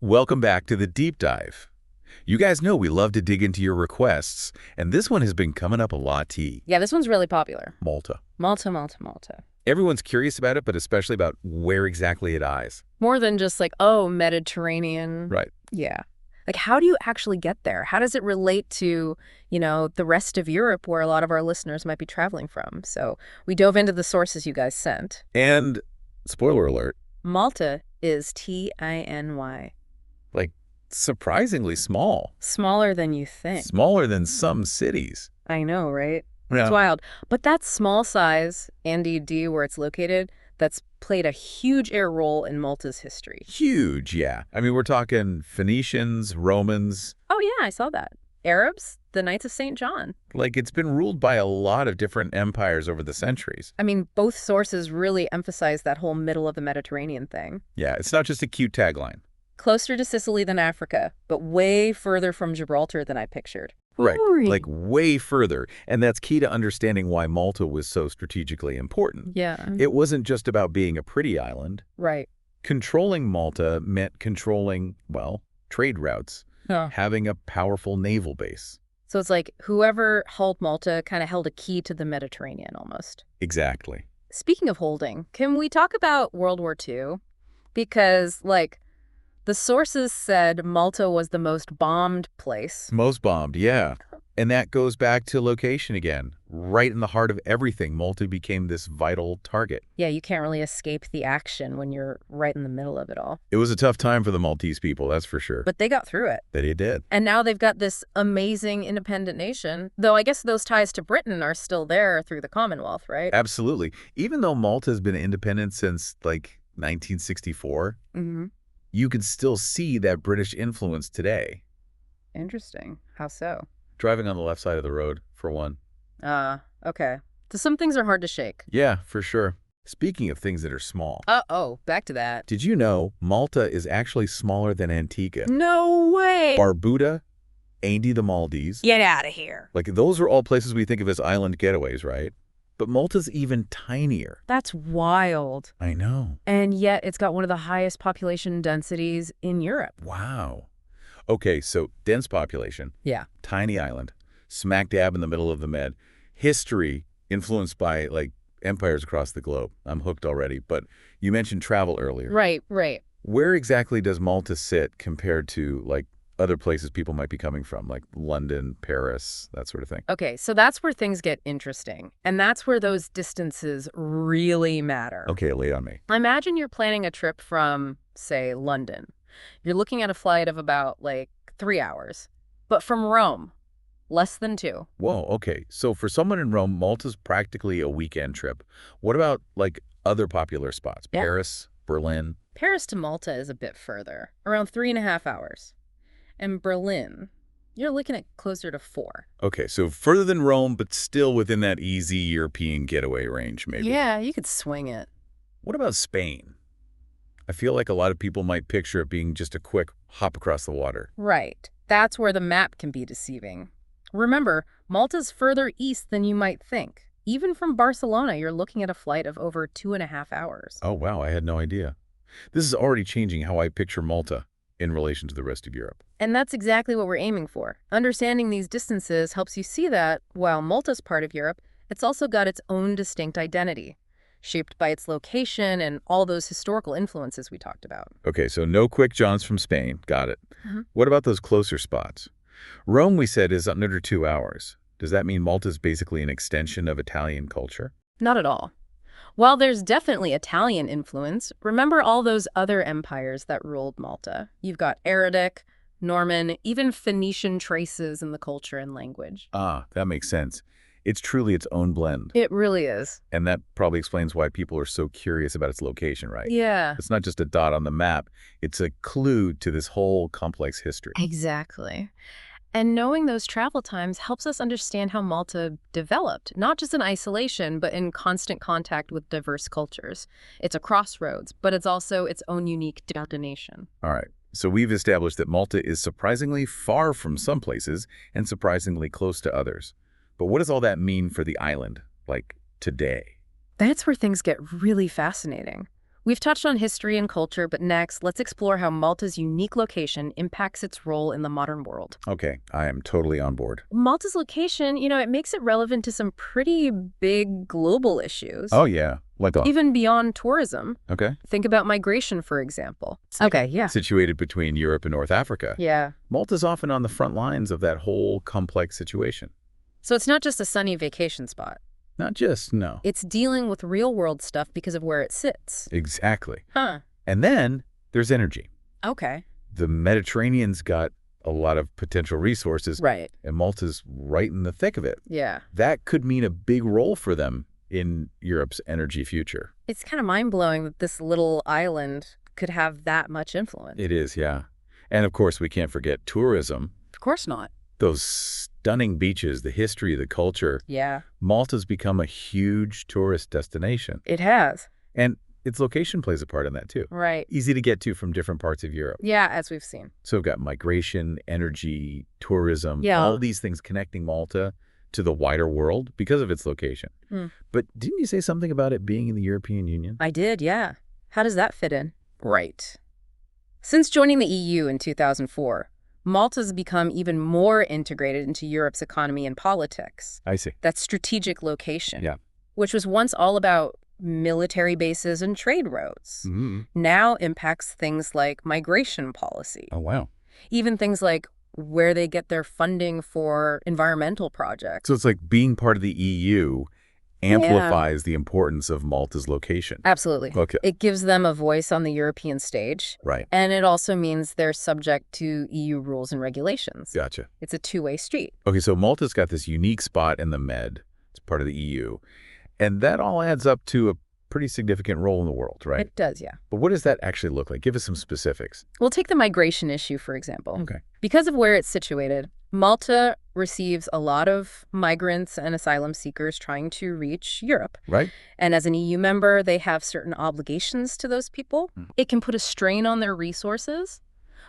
Welcome back to the deep dive. You guys know we love to dig into your requests, and this one has been coming up a lot, T. Yeah, this one's really popular. Malta. Malta, Malta, Malta. Everyone's curious about it, but especially about where exactly it lies. More than just like, oh, Mediterranean. Right. Yeah. Like, how do you actually get there? How does it relate to, the rest of Europe where a lot of our listeners might be traveling from? So we dove into the sources you guys sent. And, spoiler alert, Malta is T-I-N-Y. like, surprisingly small. Smaller than you think. Smaller than some cities. I know, right? Yeah. It's wild. But that small size, and indeed where it's located, that's played a huge role in Malta's history. Huge, yeah. I mean, we're talking Phoenicians, Romans. Oh, yeah, I saw that. Arabs, the Knights of St. John. Like, it's been ruled by a lot of different empires over the centuries. I mean, both sources really emphasize that whole middle of the Mediterranean thing. Yeah, it's not just a cute tagline. Closer to Sicily than Africa, but way further from Gibraltar than I pictured. Right, like way further. And that's key to understanding why Malta was so strategically important. Yeah. It wasn't just about being a pretty island. Right. Controlling Malta meant controlling, well, trade routes, having a powerful naval base. So it's like whoever held Malta kind of held a key to the Mediterranean almost. Exactly. Speaking of holding, can we talk about World War II? Because, the sources said Malta was the most bombed place. Most bombed, yeah. And that goes back to location again. Right in the heart of everything, Malta became this vital target. Yeah, you can't really escape the action when you're right in the middle of it all. It was a tough time for the Maltese people, that's for sure. But they got through it. They did. And now they've got this amazing independent nation, though I guess those ties to Britain are still there through the Commonwealth, right? Absolutely. Even though Malta's been independent since, 1964, you can still see that British influence today. Interesting. How so? Driving on the left side of the road, for one. Okay. So some things are hard to shake. Yeah, for sure. Speaking of things that are small. Uh-oh, back to that. Did you know Malta is actually smaller than Antigua? No way! Barbuda, Andy the Maldives. Get out of here. Those are all places we think of as island getaways, right? But Malta's even tinier. That's wild. I know. And yet it's got one of the highest population densities in Europe. Wow. Okay, so dense population. Yeah. Tiny island. Smack dab in the middle of the Med. History influenced by, empires across the globe. I'm hooked already. But you mentioned travel earlier. Right. Where exactly does Malta sit compared to, other places people might be coming from, like London, Paris, that sort of thing? Okay, so that's where things get interesting. And that's where those distances really matter. Okay, lay it on me. Imagine you're planning a trip from, say, London. You're looking at a flight of about, 3 hours. But from Rome, less than 2. Whoa, okay. So for someone in Rome, Malta's practically a weekend trip. What about, other popular spots? Yeah. Paris, Berlin? Paris to Malta is a bit further, around 3.5 hours. And Berlin, you're looking at closer to 4. Okay, so further than Rome, but still within that easy European getaway range, maybe. Yeah, you could swing it. What about Spain? I feel like a lot of people might picture it being just a quick hop across the water. Right. That's where the map can be deceiving. Remember, Malta's further east than you might think. Even from Barcelona, you're looking at a flight of over 2.5 hours. Oh, wow, I had no idea. This is already changing how I picture Malta in relation to the rest of Europe. And that's exactly what we're aiming for. Understanding these distances helps you see that, while Malta's part of Europe, it's also got its own distinct identity, shaped by its location and all those historical influences we talked about. Okay, so no quick jaunts from Spain. Got it. What about those closer spots? Rome, we said, is under 2 hours. Does that mean Malta's basically an extension of Italian culture? Not at all. While there's definitely Italian influence, remember all those other empires that ruled Malta. You've got Arabic, Norman, even Phoenician traces in the culture and language. Ah, that makes sense. It's truly its own blend. It really is. And that probably explains why people are so curious about its location, right? Yeah. It's not just a dot on the map. It's a clue to this whole complex history. Exactly. And knowing those travel times helps us understand how Malta developed, not just in isolation, but in constant contact with diverse cultures. It's a crossroads, but it's also its own unique destination. All right. So we've established that Malta is surprisingly far from some places and surprisingly close to others. But what does all that mean for the island, today? That's where things get really fascinating. We've touched on history and culture, but next, let's explore how Malta's unique location impacts its role in the modern world. Okay, I am totally on board. Malta's location, it makes it relevant to some pretty big global issues. Oh, yeah. Like a... Even beyond tourism. Okay. Think about migration, for example. Okay, yeah. Situated between Europe and North Africa. Yeah. Malta's often on the front lines of that whole complex situation. So it's not just a sunny vacation spot. Not just, no. It's dealing with real-world stuff because of where it sits. Exactly. Huh. And then there's energy. Okay. The Mediterranean's got a lot of potential resources. Right. And Malta's right in the thick of it. Yeah. That could mean a big role for them in Europe's energy future. It's kind of mind-blowing that this little island could have that much influence. It is, yeah. And of course, we can't forget tourism. Of course not. Those stunning beaches, the history, the culture. Yeah. Malta's become a huge tourist destination. It has. And its location plays a part in that, too. Right. Easy to get to from different parts of Europe. Yeah, as we've seen. So we've got migration, energy, tourism, Yeah. all these things connecting Malta to the wider world because of its location. But didn't you say something about it being in the European Union? I did, yeah. How does that fit in? Right. Since joining the EU in 2004, Malta's become even more integrated into Europe's economy and politics. I see. That strategic location, Yeah. which was once all about military bases and trade routes, now impacts things like migration policy. Oh, wow. Even things like where they get their funding for environmental projects. So it's like being part of the EU amplifies the importance of Malta's location. Absolutely. Okay. It gives them a voice on the European stage. Right. And it also means they're subject to EU rules and regulations. Gotcha. It's a two-way street. Okay, so Malta's got this unique spot in the Med. It's part of the EU. And that all adds up to a pretty significant role in the world, right? It does, yeah. But what does that actually look like? Give us some specifics. We'll take the migration issue, for example. Okay. Because of where it's situated, Malta receives a lot of migrants and asylum seekers trying to reach Europe. Right. And as an EU member, they have certain obligations to those people. It can put a strain on their resources,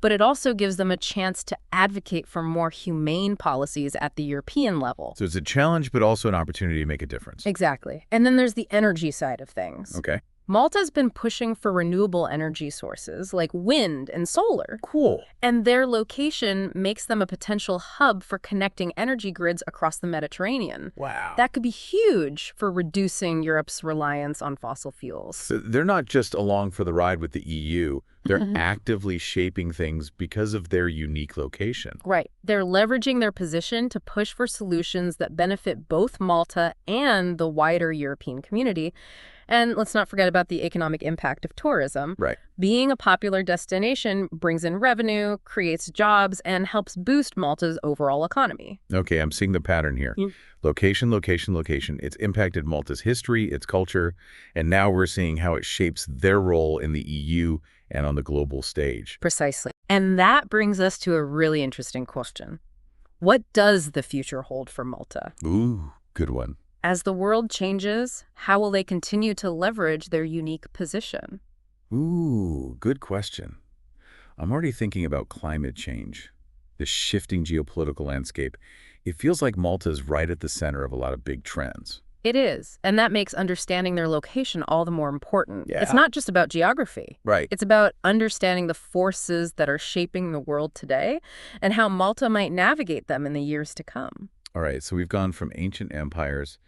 but it also gives them a chance to advocate for more humane policies at the European level. So it's a challenge, but also an opportunity to make a difference. Exactly. And then there's the energy side of things. Okay. Malta's been pushing for renewable energy sources like wind and solar. Cool. And their location makes them a potential hub for connecting energy grids across the Mediterranean. Wow. That could be huge for reducing Europe's reliance on fossil fuels. So they're not just along for the ride with the EU. They're actively shaping things because of their unique location. Right. They're leveraging their position to push for solutions that benefit both Malta and the wider European community. And let's not forget about the economic impact of tourism. Right. Being a popular destination brings in revenue, creates jobs, and helps boost Malta's overall economy. Okay, I'm seeing the pattern here. Location, location, location. It's impacted Malta's history, its culture, and now we're seeing how it shapes their role in the EU and on the global stage. Precisely. And that brings us to a really interesting question. What does the future hold for Malta? Ooh, good one. As the world changes, how will they continue to leverage their unique position? Ooh, good question. I'm already thinking about climate change, the shifting geopolitical landscape. It feels like Malta is right at the center of a lot of big trends. It is, and that makes understanding their location all the more important. Yeah. It's not just about geography. Right. It's about understanding the forces that are shaping the world today and how Malta might navigate them in the years to come. All right, so we've gone from ancient empires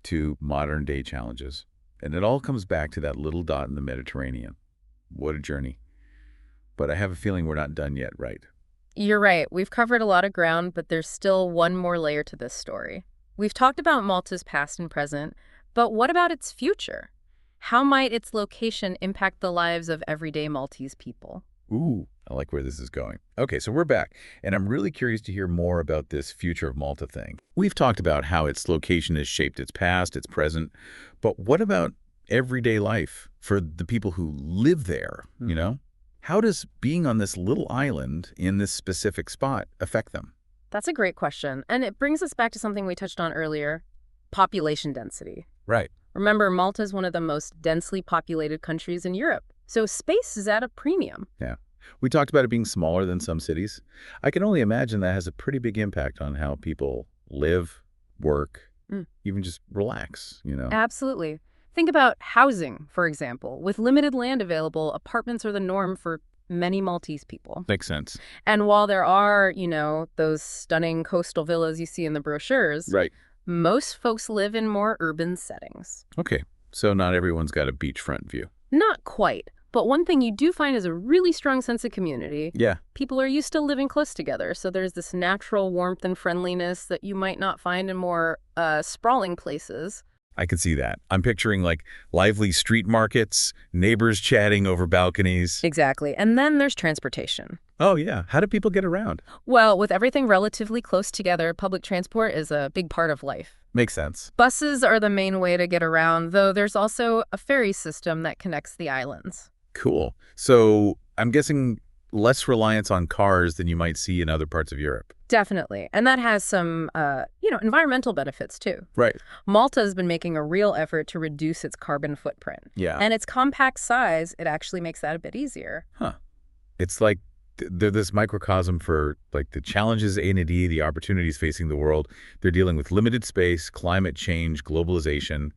to modern-day challenges, and it all comes back to that little dot in the Mediterranean. What a journey. But I have a feeling we're not done yet, right? You're right. We've covered a lot of ground, but there's still one more layer to this story. We've talked about Malta's past and present, but what about its future? How might its location impact the lives of everyday Maltese people? Ooh, I like where this is going. Okay, so we're back, and I'm really curious to hear more about this future of Malta thing. We've talked about how its location has shaped its past, its present, but what about everyday life for the people who live there, you know? How does being on this little island in this specific spot affect them? That's a great question, and it brings us back to something we touched on earlier, population density. Right. Remember, Malta is one of the most densely populated countries in Europe, so space is at a premium. Yeah. We talked about it being smaller than some cities. I can only imagine that has a pretty big impact on how people live, work, even just relax, you know? Absolutely. Think about housing, for example. With limited land available, apartments are the norm for many Maltese people. Makes sense. And while there are, those stunning coastal villas you see in the brochures, Right. most folks live in more urban settings. Okay, so not everyone's got a beachfront view. Not quite. But one thing you do find is a really strong sense of community. Yeah. People are used to living close together, so there's this natural warmth and friendliness that you might not find in more sprawling places. I can see that. I'm picturing like lively street markets, neighbors chatting over balconies. Exactly. And then there's transportation. Oh, yeah. How do people get around? Well, with everything relatively close together, public transport is a big part of life. Makes sense. Buses are the main way to get around, though there's also a ferry system that connects the islands. Cool. So I'm guessing less reliance on cars than you might see in other parts of Europe. Definitely. And that has some, environmental benefits, too. Right. Malta has been making a real effort to reduce its carbon footprint. Yeah. And its compact size, it actually makes that a bit easier. Huh. It's like they're this microcosm for like the challenges A&D, the opportunities facing the world. They're dealing with limited space, climate change, globalization,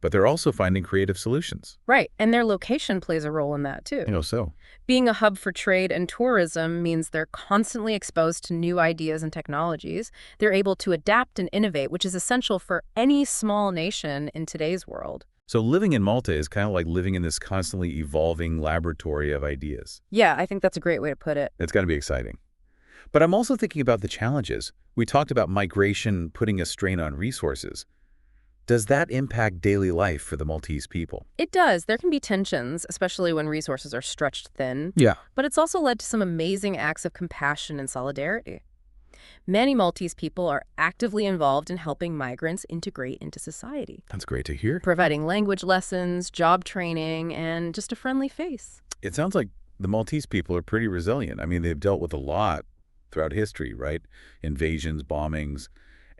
but they're also finding creative solutions. Right. And their location plays a role in that, too. So. Being a hub for trade and tourism means they're constantly exposed to new ideas and technologies. They're able to adapt and innovate, which is essential for any small nation in today's world. So living in Malta is kind of like living in this constantly evolving laboratory of ideas. Yeah, I think that's a great way to put it. It's got to be exciting. But I'm also thinking about the challenges. We talked about migration putting a strain on resources. Does that impact daily life for the Maltese people? It does. There can be tensions, especially when resources are stretched thin. Yeah. But it's also led to some amazing acts of compassion and solidarity. Many Maltese people are actively involved in helping migrants integrate into society, That's great to hear. providing language lessons, job training, and just a friendly face. It sounds like the Maltese people are pretty resilient. I mean, they've dealt with a lot throughout history, right? Invasions, bombings,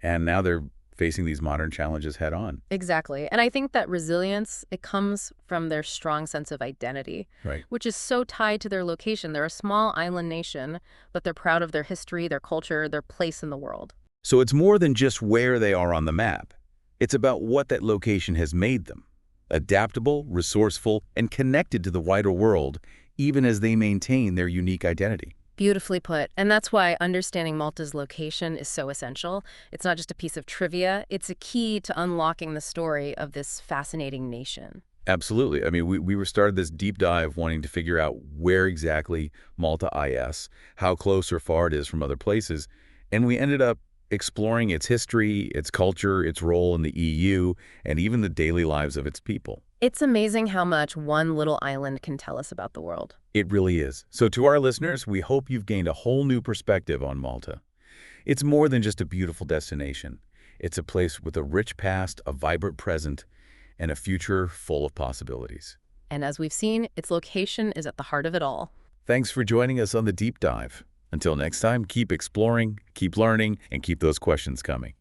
and now they're facing these modern challenges head on. Exactly. And I think that resilience, it comes from their strong sense of identity, Right. which is so tied to their location. They're a small island nation, but they're proud of their history, their culture, their place in the world. So it's more than just where they are on the map. It's about what that location has made them. Adaptable, resourceful, and connected to the wider world, even as they maintain their unique identity. Beautifully put. And that's why understanding Malta's location is so essential. It's not just a piece of trivia. It's a key to unlocking the story of this fascinating nation. Absolutely. I mean, we were started this deep dive wanting to figure out where exactly Malta is, how close or far it is from other places, and we ended up exploring its history, its culture, its role in the EU, and even the daily lives of its people. It's amazing how much one little island can tell us about the world. It really is. So to our listeners, we hope you've gained a whole new perspective on Malta. It's more than just a beautiful destination. It's a place with a rich past, a vibrant present, and a future full of possibilities. And as we've seen, its location is at the heart of it all. Thanks for joining us on the deep dive. Until next time, keep exploring, keep learning, and keep those questions coming.